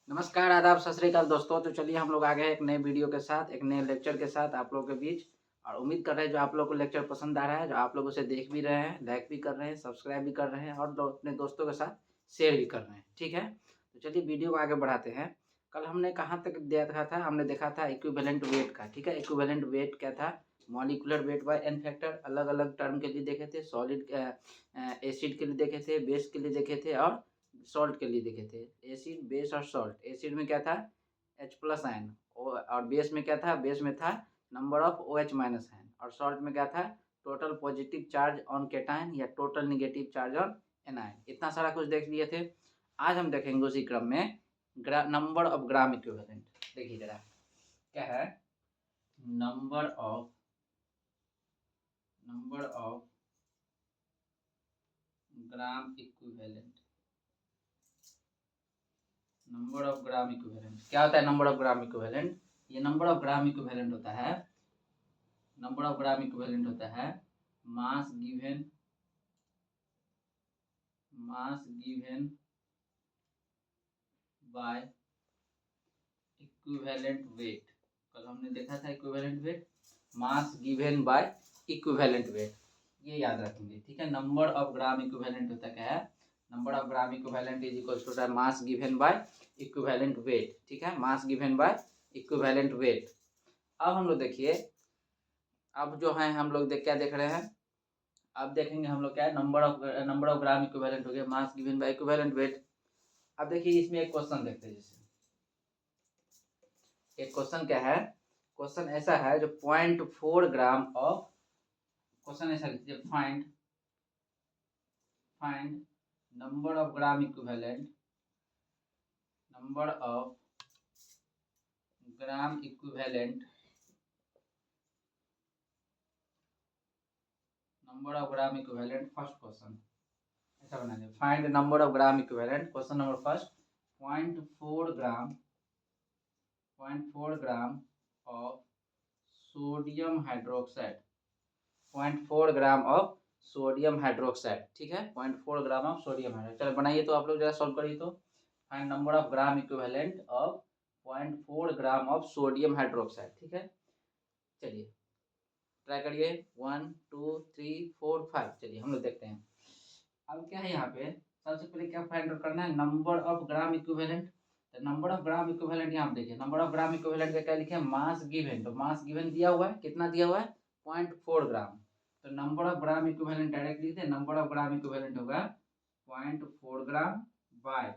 नमस्कार, आदाब, सत श्री अकाल दोस्तों। तो चलिए हम लोग आ गए हैं एक नए वीडियो के साथ, एक नए लेक्चर के साथ आप लोगों के बीच। और उम्मीद कर रहे हैं जो आप लोगों को लेक्चर पसंद आ रहा है, जो आप लोग उसे देख भी रहे हैं, लाइक भी कर रहे हैं, सब्सक्राइब भी कर रहे हैं और अपने दोस्तों के साथ शेयर भी कर रहे हैं। ठीक है? तो चलिए वीडियो को आगे बढ़ाते हैं। कल हमने कहाँ तक देखा था? हमने देखा था इक्विवेलेंट वेट का। ठीक है? इक्विवेलेंट वेट क्या था? Molecular weight by N factor अलग-अलग टर्म के लिए देखे थे। सॉलिड एसिड के लिए देखे थे, बेस के लिए देखे थे और सॉल्ट के लिए देखे थे। एसिड, बेस और सॉल्ट। एसिड में क्या था? H plus ion. और बेस में क्या था? बेस में था number of OH minus ion. और सॉल्ट में क्या था? Total positive charge on cation या total negative charge on anion. इतना सारा कुछ देख लिए थे। आज हम देखेंगे उसी क्रम में नंबर ऑफ ग्राम इक्विवेलेंट। देखिए जरा क्या है? Number of gram equivalent. Number of gram equivalent क्या होता है? नंबर ऑफ ग्राम इक्विवेलेंट, ये नंबर ऑफ ग्राम इक्विवेलेंट होता है। नंबर ऑफ ग्राम इक्विवेलेंट होता है mass given by equivalent wait. कल हमने देखा था equivalent weight, mass given by equivalent weight, ये याद रखेंगे। ठीक है? नंबर ऑफ ग्राम इक्विवेलेंट होता क्या है? Number of gram equivalent is equal to mass given by equivalent weight. ठीक है? Mass given by equivalent weight. अब हम लोग देखिए, अब जो है हम लोग क्या देख रहे हैं? अब देखेंगे हम लोग क्या है? नंबर ऑफ ग्राम इक्विवेलेंट हो गया, मास गिवन बाय इक्विवेलेंट वेट। अब देखिए इसमें एक क्वेश्चन देखते हैं। जैसे एक क्वेश्चन क्या है? क्वेश्चन ऐसा है जो 0.4 ग्राम ऑफ, क्वेश्चन ऐसा लिखिए, find number of gram equivalent, number of gram equivalent, number of gram equivalent. First question ऐसा बना दिया, find number of gram equivalent. Question number first, 0.4 gram of sodium hydroxide. 0.4 gram of sodium hydroxide. ठीक है? 0.4 gram of sodium hydroxide. चलो बनाइए तो आप लोग जरा सॉल्व करिए तो। Find number of gram equivalent of 0.4 gram of sodium hydroxide. ठीक है? चलिए ट्राई करिए। 1 2 3 4 5। चलिए हम लोग देखते हैं। अब क्या है यहाँ पे? सबसे पहले क्या फाइंड आउट करना है? Number of gram equivalent. तो नंबर ऑफ ग्राम इक्विवेलेंट यहाँ पे देखिए, नंबर ऑफ ग्राम इक्विवेलेंट का क्या लिखे हैं? Mass given. तो मास गिवन दिया हुआ है, कितना दिया हुआ है? 0.4 ग्राम। तो number of gram equivalent direct लिखते हैं, नंबर ऑफ ग्राम इक्विवेलेंट होगा 0.4 ग्राम बाय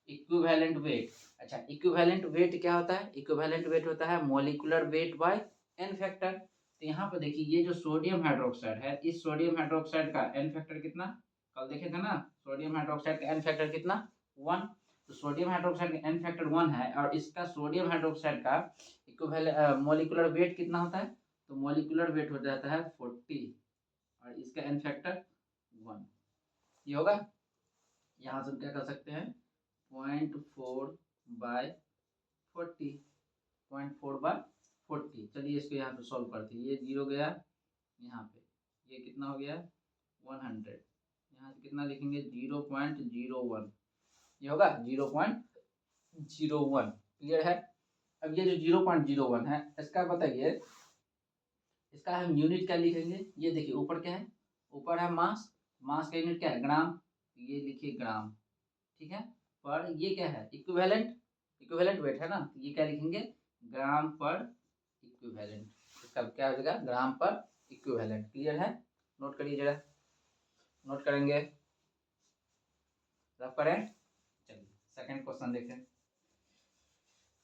इक्विवेलेंट वेट। अच्छा, इक्विवेलेंट वेट क्या होता है? इक्विवेलेंट वेट होता है molecular weight by N factor. तो यहाँ पे देखिए ये जो सोडियम हाइड्रोक्साइड है, इस सोडियम हाइड्रोक्साइड का एन फैक्टर कितना? कल देखे थे ना, सोडियम हाइड्रोक्साइड का एन फैक्टर कितना? 1। तो सोडियम हाइड्रोक्साइड का एन फैक्टर 1 है और इसका सोडियम हाइड्रोक्साइड का मॉलिक्यूलर वेट कितना होता है? तो मॉलिक्यूलर वेट हो जाता है 40 और इसका एन फैक्टर 1। ये होगा। यहाँ से हम क्या कर सकते हैं? 0.4 बाय 40, 0.4 बाय 40। चलिए इसको यहाँ पे सॉल्व करते हैं। ये 0 गया यहाँ पे, ये कितना हो गया? 100। यहाँ से कितना लिखेंगे? 0.01। ये होगा 0.01। क्लियर है? अब ये जो 0.01 है, इसका बताइए, इसका हम यूनिट क्या लिखेंगे? ये देखिए ऊपर क्या है? ऊपर है मास। मास का यूनिट क्या है? ग्राम। ये लिखिए ग्राम। ठीक है? पर ये क्या है? इक्विवेलेंट। इक्विवेलेंट वेट है ना, तो ये क्या लिखेंगे? ग्राम पर इक्विवेलेंट। इसका क्या हो जाएगा? ग्राम पर इक्विवेलेंट। क्लियर है? नोट करिए जरा। नोट करेंगे, रफ करें। चलिए सेकंड क्वेश्चन देखें।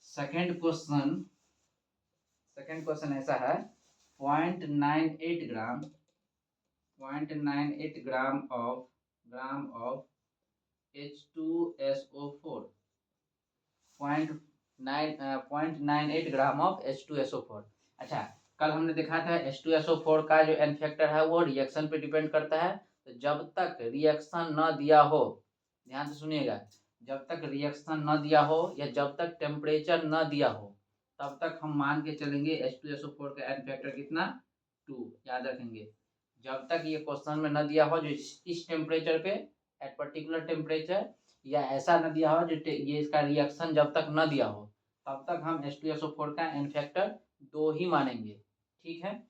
सेकंड क्वेश्चन ऐसा है, 0.98 ग्राम, 0.98 ग्राम of H2SO4। 0.98 gram of H2SO4। अच्छा, कल हमने देखा था H2SO4 का जो एन फैक्टर है वो रिएक्शन पे डिपेंड करता है। तो जब तक रिएक्शन न दिया हो, ध्यान से सुनिएगा, जब तक रिएक्शन न दिया हो या जब तक टेम्परेचर न दिया हो, तब तक हम मान के चलेंगे H2SO4 का एन फैक्टर कितना? 2। याद रखेंगे, जब तक ये क्वेश्चन में न दिया हो जो इस टेम्परेचर पे, एट पर्टिकुलर टेम्परेचर या ऐसा न दिया हो जो ये इसका रिएक्शन जब तक न दिया हो तब तक हम H2SO4 का n फैक्टर 2 ही मानेंगे। ठीक है,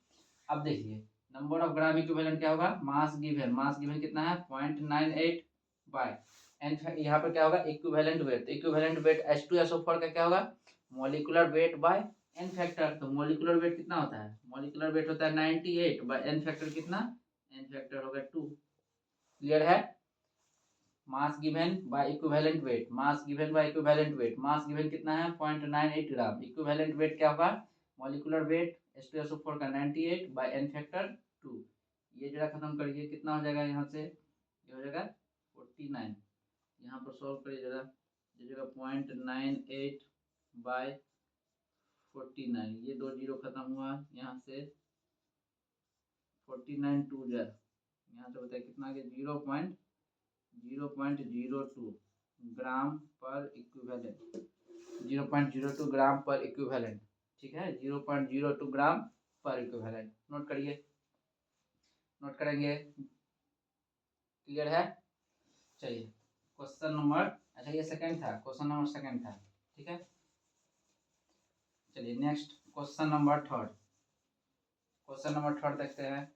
अब देखिए नंबर ऑफ ग्राम इक्विवेलेंट क्या होगा, मास गिवन कितना है 0.98 बाय एन, यहाँ पर क्या होगा equivalent weight, equivalent wait H2SO4 का क्या होगा molecular weight by N factor. तो मॉलिक्यूलर वेट कितना होता है, मॉलिक्यूलर वेट होता है 98 बाय एन फैक्टर कितना, एन फैक्टर होगा 2। क्लियर है, mass given by equivalent weight, mass given by equivalent weight, mass given कितना है 0.98 ग्राम, इक्विवेलेंट वेट क्या होगा मॉलिक्यूलर वेट H2SO4 का 98 बाय एन फैक्टर 2। ये जरा खत्म करिए, कितना हो जाएगा यहाँ से, ये हो जाएगा 49। यहाँ पर सॉल्व करिए जरा, ये जगह 0.98 बाय 49, ये 2 जीरो खत्म हुआ, यहाँ से 49 2 जर, यहाँ से बताइए कितना आ गया 0.02 ग्राम पर इक्विवेलेंट, 0.02 ग्राम पर इक्विवेलेंट। ठीक है, 0.02 ग्राम पर इक्विवेलेंट, नोट करिए, नोट करेंगे। क्लियर है, चलिए क्वेश्चन नंबर, अच्छा ये सेकंड था, क्वेश्चन नंबर सेकंड था। ठीक है, चलिए next question number third, question number third देखते हैं।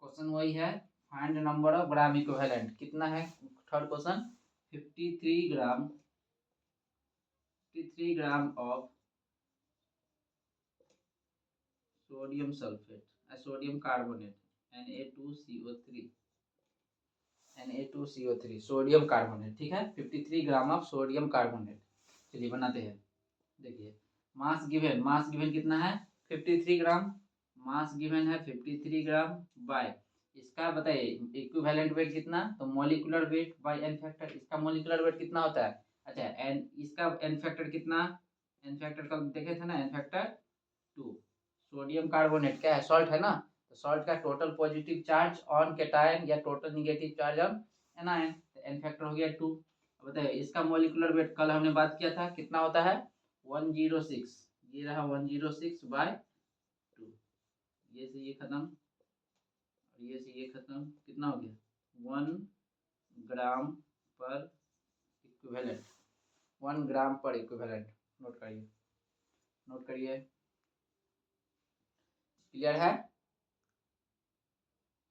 क्वेश्चन वही है, find number of gram equivalent, कितना है third question 53 gram, 53 gram of sodium sulphate, sodium carbonate Na2CO3, Na2CO3 sodium carbonate. ठीक है, 53 ग्राम ऑफ सोडियम कार्बोनेट। चलिए बनाते हैं, देखिए मास गिवन कितना है 53 ग्राम, मास गिवन है 53 ग्राम बाय इसका बताइए इक्विवेलेंट वेट कितना, तो molecular weight by N factor, इसका मॉलिक्यूलर वेट कितना होता है, अच्छा एन, इसका एन फैक्टर कितना, एन फैक्टर कल देखे थे ना, एन फैक्टर 2। सोडियम कार्बोनेट क्या है, सॉल्ट है ना, तो सॉल्ट का total positive charge on cation या total negative charge on anion, तो एन फैक्टर हो गया 2। बताइए इसका मॉलिक्यूलर वेट कल हमने बात किया था कितना होता है 106, ये रहा 106 बाय 2, ये से ये खत्म और ये से ये खत्म, कितना हो गया 1 ग्राम पर इक्विवेलेंट, 1 ग्राम पर इक्विवेलेंट। नोट करिए, नोट करिए। क्लियर है,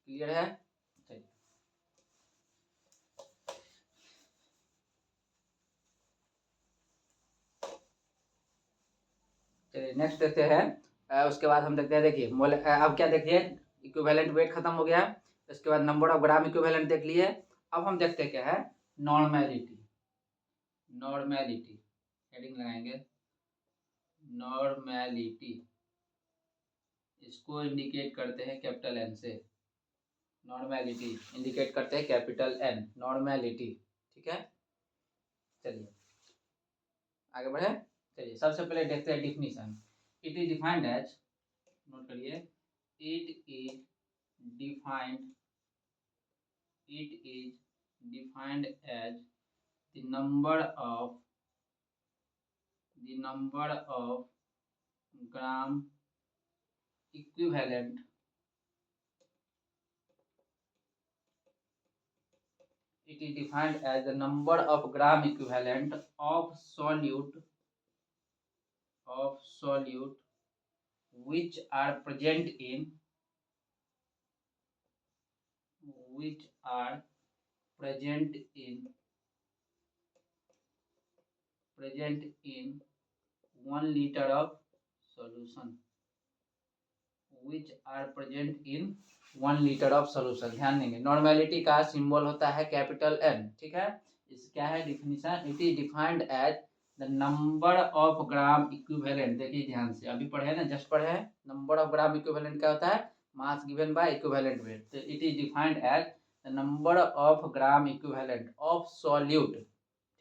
क्लियर है, चलिए चलिए नेक्स्ट देखते हैं। उसके बाद हम देखते हैं, देखिए अब क्या देखिए इक्विवेलेंट वेट खत्म हो गया, इसके बाद नंबर ऑफ ग्राम इक्विवेलेंट देख लिए। अब हम देखते हैं क्या है नॉर्मेलिटी, नॉर्मेलिटी हेडिंग लगाएंगे, नॉर्मेलिटी इसको इंडिकेट करते हैं कैपिटल एन से, नॉर्मेलिटी इंडिकेट करते हैं कैपिटल एन, नॉर्मेलिटी। ठीक है, चलिए आगे बढ़े, चलिए सबसे पहले देखते हैं definition. It is defined as, note करिए, it is defined, it is defined as the number of gram equivalent, it is defined as the number of gram equivalent of solute which are present in which are present in 1 liter of solution, which are present in 1 litre of solution. ध्यान देंगे normality का symbol होता है capital N. ठीक है, इस क्या है definition, it is defined as the number of gram equivalent. देखिए ध्यान से, अभी पढ़े ना, जस्ट पढ़े हैं, नंबर ऑफ ग्राम इक्विवेलेंट क्या होता है mass given by equivalent weight, तो it is defined as the number of gram equivalent of solute,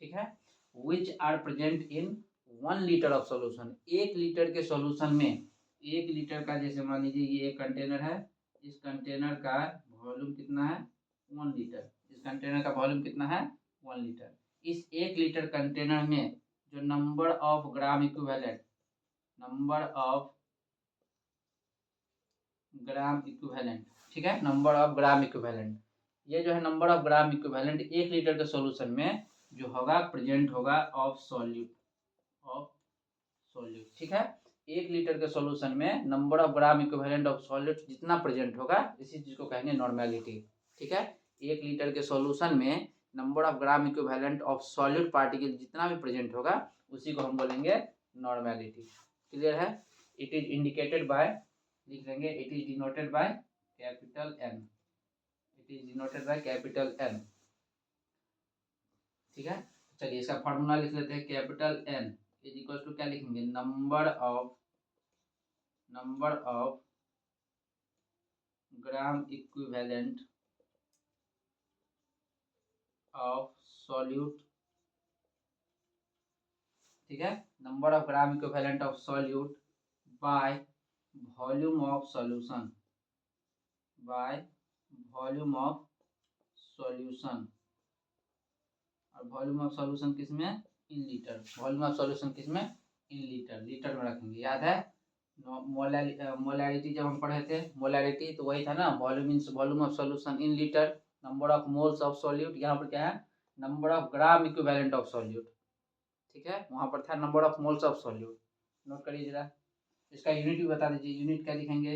ठीक है, which are present in 1 litre of solution. 1 litre के सोल्यूशन में, 1 लीटर का जैसे मान लीजिए ये एक कंटेनर है, इस कंटेनर का वॉल्यूम कितना है 1 लीटर, इस कंटेनर का वॉल्यूम कितना है 1 लीटर। इस 1 लीटर कंटेनर में जो number of gram equivalent, number of gram equivalent, ठीक है, नंबर ऑफ ग्राम इक्विवेलेंट, ये जो है number of gram equivalent 1 litre के सॉल्यूशन में जो होगा प्रेजेंट होगा ऑफ सॉल्यूट, ठीक है। 1 लीटर के सॉल्यूशन में number of gram equivalent of solute जितना प्रेजेंट होगा इसी चीज को कहेंगे नॉर्मेलिटी, ठीक है। 1 लीटर के सॉल्यूशन में number of gram equivalent of solute particle जितना भी प्रेजेंट होगा उसी को हम बोलेंगे नॉर्मेलिटी। क्लियर है। इट इज इंडिकेटेड बाय, लिख लेंगे it is denoted by capital N, it is denoted by capital N, ठीक है। चलिए इसका फॉर्मूला लिख लेते हैं। Capital N is equal to क्या लिखेंगे, number of gram equivalent of solute, ठीक है। Number of gram equivalent of solute by volume of solution, bye volume of solution, और वॉल्यूम ऑफ सॉल्यूशन किसमें, in litre. Volume of solution किसमें, in litre, litre में रखेंगे। याद है molarity जब हम पढ़े थे, मोलैरिटी तो वही था ना, volume in volume of solution in litre, number of moles of solute. यहाँ पर क्या है, number of gram equivalent of solute, ठीक है। वहाँ पर था number of moles of solute. Note करिए जरा, इसका यूनिट भी बता दीजिए। यूनिट क्या लिखेंगे,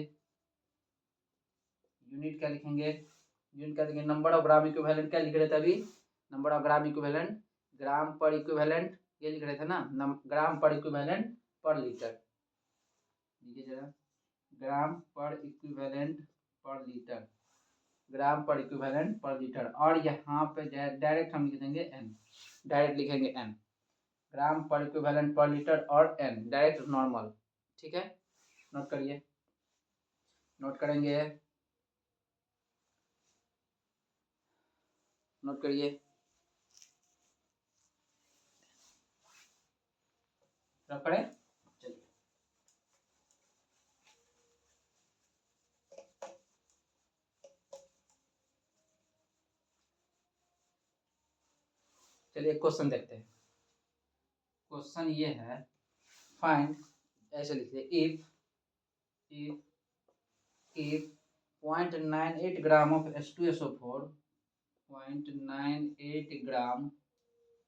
यूनिट क्या लिखेंगे, यूनिट क्या लिखेंगे, नंबर ऑफ ग्राम इक्विवेलेंट क्या लिख रहे थे अभी, नंबर ऑफ ग्राम इक्विवेलेंट, ग्राम पर इक्विवेलेंट ये लिख रहे थे ना, ग्राम पर इक्विवेलेंट पर लीटर। देखिए जरा, ग्राम पर इक्विवेलेंट पर लीटर, ग्राम पर इक्विवेलेंट पर लीटर। और यहाँ पे डायरेक्ट हम लिख देंगे एन, डायरेक्ट लिखेंगे एन, ग्राम पर इक्विवेलेंट पर लीटर और एन डायरेक्ट नॉर्मल, ठीक है। नोट करिए, नोट करेंगे, नोट करिए, रख पड़े। चलिए क्वेश्चन देखते हैं। क्वेश्चन ये है, फाइंड, ऐसे लिखिए, if 0.98 gram of H2SO4, 0.98 gram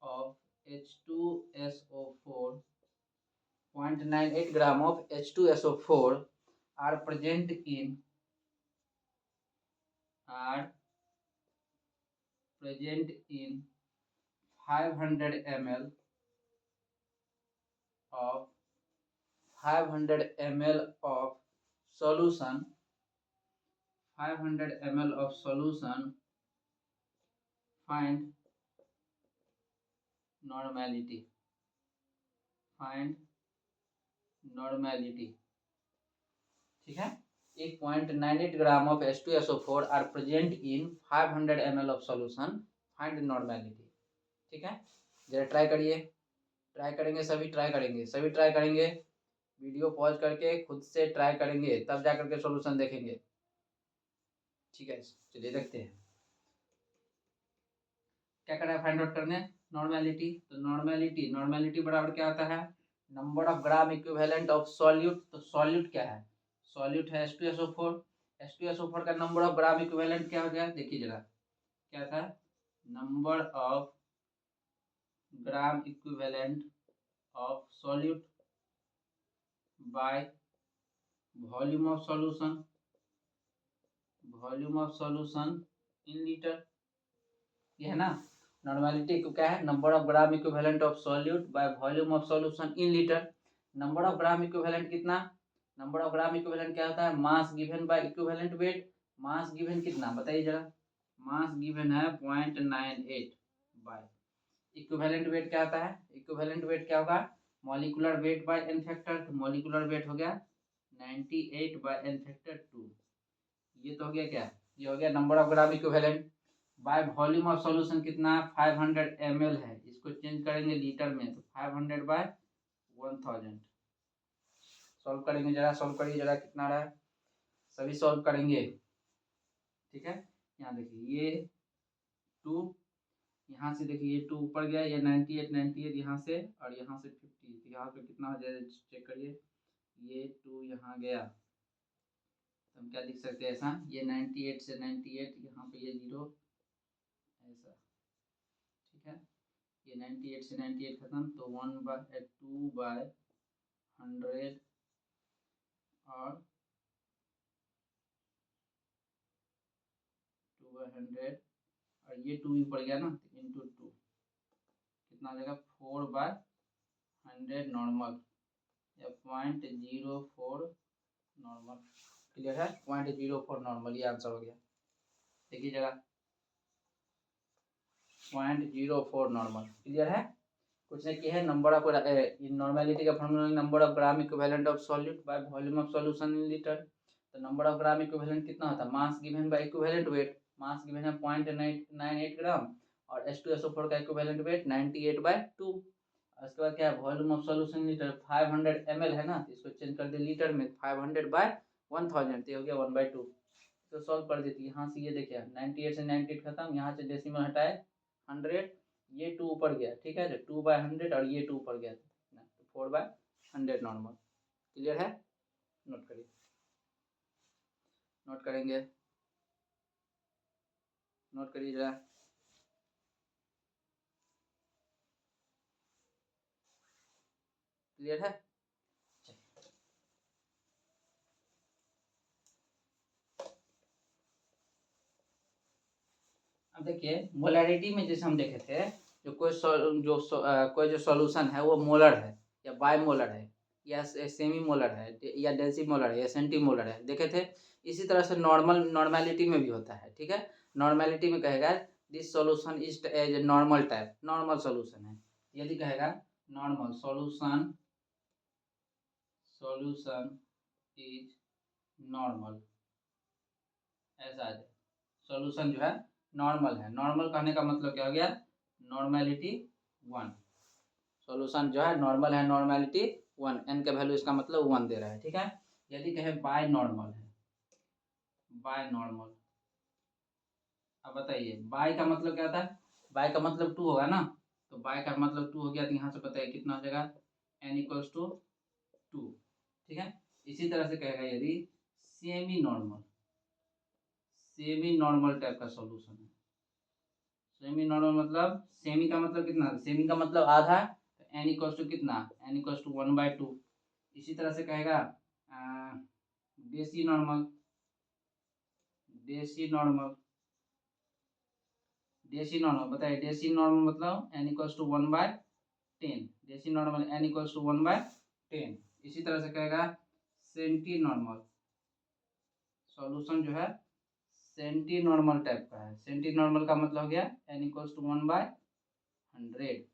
of H2SO4, 0.98 gram of H2SO4 are present in 500 ml of 500 ml of solution, 500 ml of solution, find normality, find normality, ठीक है। 1.98 gram of H2SO4 are present in 500 ml of solution, find normality, ठीक है। जरा try करिए, try करेंगे, सभी try करेंगे, सभी ट्राई करेंगे, वीडियो पॉज करके खुद से ट्राई करेंगे, तब जा करके सॉल्यूशन देखेंगे, ठीक है। चलिए देखते हैं क्या करना है, फाइंड आउट करने नॉर्मेलिटी। तो नॉर्मेलिटी, नॉर्मेलिटी बराबर क्या होता है, number of gram equivalent of solute. तो सॉल्यूट क्या है, सॉल्यूट है H2SO4, H2SO4 का नंबर ऑफ ग्राम इक्विवेलेंट क्या हो गया, देखिए जरा, क्या था, number of gram equivalent of solute by volume of solution, volume of solution in litre, ये है ना। नॉर्मेलिटी को क्या है, number of gram equivalent of solute by volume of solution in litre. Number of gram equivalent कितना, number of gram equivalent क्या होता है, mass given by equivalent weight. Mass given कितना बताइए जरा, मास गिवन है 0.98 बाय इक्विवेलेंट वेट क्या होता है, इक्विवेलेंट वेट क्या होगा, molecular weight by N factor. तो मॉलिक्यूलर वेट हो गया 98 बाय एन फैक्टर 2, ये तो हो गया क्या, ये हो गया number of gram equivalent. Bye volume of solution कितना 500 ml है, इसको चेंज करेंगे लीटर में, तो 500 बाय 1000। सॉल्व करेंगे जरा, सॉल्व करिए जरा, कितना रहा है, सभी सॉल्व करेंगे, ठीक है। यहाँ देखिए ये 2, यहाँ से देखिए ये 2 ऊपर गया, ये 98 यहाँ से, और यहाँ से 50, तो यहाँ पे कितना हो जाएगा चेक करिए, ये 2 यहाँ गया, तो हम क्या लिख सकते हैं ऐसा, ये 98 से 98, यहाँ पे ये 0, ये 98 से 98 खत्म, तो 2/100 और 2/100 और ये 2 भी पड़ गया ना, इंटू 2 कितना आ जाएगा 4/100 नॉर्मल या 0.04 नॉर्मल। क्लियर है, 0.04 नॉर्मल, ये आंसर हो गया। देखिए जरा 0.04 नॉर्मल। क्लियर है, कुछ नहीं किया है। नंबर ऑफ नॉर्मेलिटी का formula number of gram equivalent of solute by volume of solution in litre. तो नंबर ऑफ ग्राम इक्विवेलेंट कितना होता है, mass given by equivalent weight. Mass given है 0.98 ग्राम और H2SO4 का इक्विवेलेंट वेट 98/2। उसके बाद क्या है, volume of solution litre 500 ml है ना, तो इसको चेंज कर दे लीटर में, 500/1000, तो हो गया 1/2। तो सॉल्व कर देती है। यहाँ से ये देखिए 98 से 98 खत्म, यहाँ से डेसिमल हटाए 100, ये 2 ऊपर गया, ठीक है, तो 2/100 और ये 2 ऊपर गया, तो 4/100 नॉर्मल। क्लियर है, नोट करिए, नोट करेंगे, नोट करिए जरा। क्लियर है, अब देखिए मोलैरिटी में जैसे हम देखे थे, जो कोई जो सॉल्यूशन है वो मोलर है या बायमोलर है या सेमी मोलर है या डेसिमोलर है या सेंटीमोलर है, देखे थे। इसी तरह से नॉर्मेलिटी में भी होता है, ठीक है। नॉर्मेलिटी में कहेगा this solution is as normal type, normal solution है। यदि कहेगा नॉर्मल सॉल्यूशन इज नॉर्मल, ऐसा आ जाए, सॉल्यूशन जो है नॉर्मल है। नॉर्मल कहने का मतलब क्या हो गया, नॉर्मेलिटी 1। सॉल्यूशन जो है नॉर्मल है, नॉर्मेलिटी 1, एन का वैल्यू इसका मतलब 1 दे रहा है, ठीक है। यदि कहे बाय नॉर्मल है, बाय नॉर्मल, अब बताइए बाय का मतलब क्या होता है, बाय का मतलब 2 होगा ना, तो बाय का मतलब 2 हो गया, तो यहाँ से बताइए कितना हो जाएगा, n = 2, ठीक है। इसी तरह से कहेगा यदि सेमी नॉर्मल टाइप का सॉल्यूशन है, सेमी नॉर्मल मतलब सेमी का मतलब कितना, सेमी का मतलब आधा, तो n = कितना, n = 1/2। इसी तरह से कहेगा देसी नॉर्मल बताइए, देसी नॉर्मल मतलब n = 1/10, देसी नॉर्मल n = 1/10। इसी तरह से कहेगा सेंटी नॉर्मल, सॉल्यूशन जो है सेंटी नॉर्मल टाइप का है। सेंटी नॉर्मल का मतलब हो गया n = 1/100।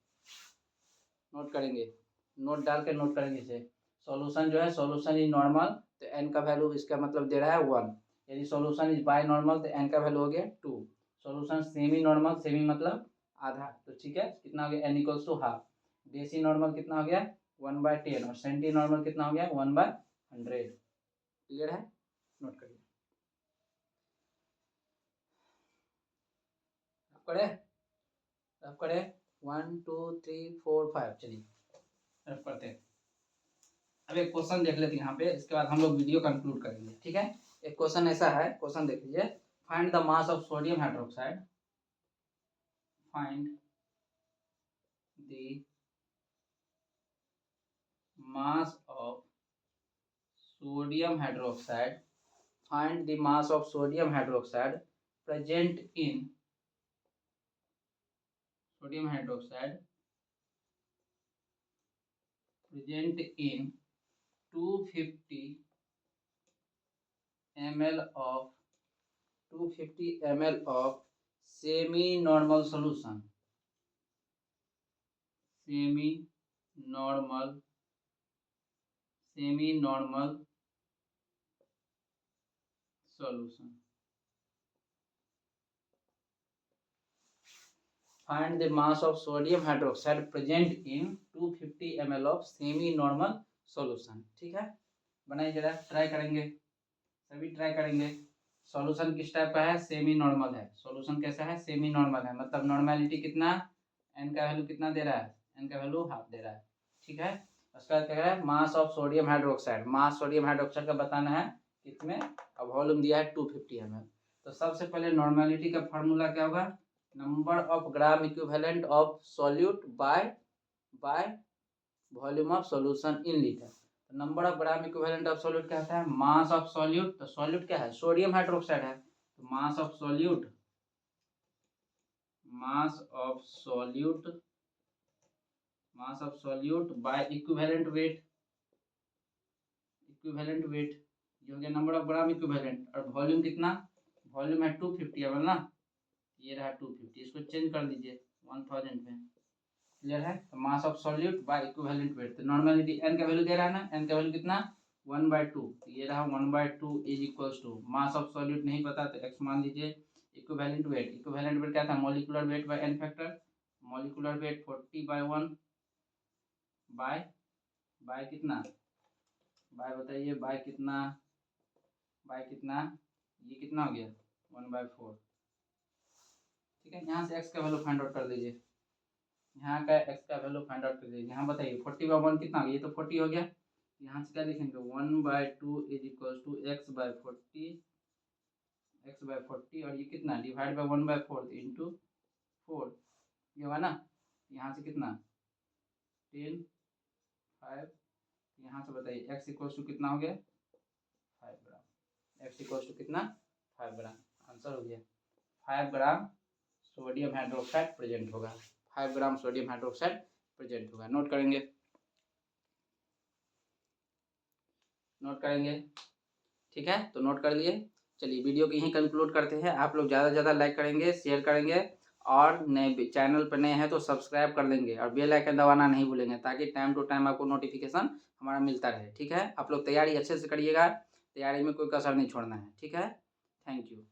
नोट करेंगे, नोट डाल के नोट करेंगे इसे। सॉल्यूशन जो है सॉल्यूशन इज नॉर्मल, तो n का वैल्यू इसका मतलब दे रहा है 1। यदि सॉल्यूशन इज बाय नॉर्मल तो n का वैल्यू हो गया 2। सॉल्यूशन सेमी नॉर्मल, सेमी मतलब आधा, तो ठीक है, कितना हो गया, n = हाफ। देसी नॉर्मल कितना हो गया 1/10 और सेंटी नॉर्मल कितना हो गया 1/100। क्लियर है, नोट करिए। रफ करे 1 2 3 4 5, चलिए रफ करते हैं। अब एक क्वेश्चन देख लेते हैं यहाँ पे, इसके बाद हम लोग वीडियो कंक्लूड करेंगे, ठीक है। एक क्वेश्चन ऐसा है, क्वेश्चन देख लीजिए, find the mass of sodium hydroxide, find the mass of sodium hydroxide, find the mass of sodium hydroxide present in sodium hydroxide present in 250 ml of semi-normal solution, semi-normal solution. Find the mass of sodium hydroxide present in 250 ml of semi-normal solution, ठीक है। बनाइए जरा, try करेंगे, सभी try करेंगे। Solution किस type का है, सेमी नॉर्मल है। सॉल्यूशन कैसा है, सेमी नॉर्मल है, मतलब नॉर्मेलिटी कितना, n का वैल्यू कितना दे रहा है, n का वैल्यू हाफ दे रहा है, ठीक है। उसके बाद क्या कह रहा है, mass of sodium hydroxide, mass sodium hydroxide का बताना है कितने, अब वॉल्यूम दिया है 250 ml। तो सबसे पहले नॉर्मेलिटी का फार्मूला क्या होगा, number of gram equivalent of solute by volume of solution in litre. तो number of gram equivalent of solute क्या होता है, मास ऑफ सॉल्यूट। तो सॉल्यूट क्या है, सोडियम हाइड्रोक्साइड है, तो mass of solute, mass of solute, mass of solute by equivalent weight, equivalent weight, ये हो गया नंबर ऑफ ग्राम इक्विवेलेंट। और वॉल्यूम कितना, वॉल्यूम है 250 है ना, ये रहा 250, इसको चेंज कर दीजिए 1000 में। क्लियर है, तो mass of solute by equivalent weight. तो नॉर्मलिटी एन का वैल्यू दे रहा है ना, एन का वैल्यू कितना 1/2, तो ये रहा 1/2 is equals to, mass of solute नहीं पता तो एक्स मान लीजिए, इक्विवेलेंट वेट, इक्विवेलेंट वेट क्या था, molecular weight by N factor, molecular weight 40/1 by कितना, बाय बताइए, बाय कितना, बाय कितना, ये कितना हो गया 1/4। ठीक है, यहाँ से एक्स का वैल्यू फाइंड आउट कर दीजिए, यहाँ का एक्स का वैल्यू फाइंड आउट कर दीजिए। यहाँ बताइए 40/1 कितना हो गया, ये तो 40 हो गया, यहाँ से क्या लिखेंगे 1/2 is equal to x/40, x/40, और ये कितना डिवाइड बाय 1/4 इंटू 4, ये हुआ ना। यहाँ से कितना 10, 5, यहाँ से बताइए x इक्वल टू कितना हो गया 5 ग्राम, x इक्वल टू कितना 5 ग्राम, आंसर हो गया 5 ग्राम सोडियम हाइड्रोक्साइड प्रेजेंट होगा, 5 ग्राम सोडियम हाइड्रोक्साइड प्रेजेंट होगा। नोट करेंगे, नोट करेंगे, ठीक है, तो नोट कर लिए। चलिए वीडियो को यहीं कंक्लूड करते हैं। आप लोग ज़्यादा से ज़्यादा लाइक करेंगे, शेयर करेंगे, और नए चैनल पर नए हैं तो सब्सक्राइब कर लेंगे, और बेल आइकन दबाना नहीं भूलेंगे, ताकि टाइम टू टाइम आपको नोटिफिकेशन हमारा मिलता रहे। ठीक है, आप लोग तैयारी अच्छे से करिएगा, तैयारी में कोई कसर नहीं छोड़ना है। ठीक है, थैंक यू।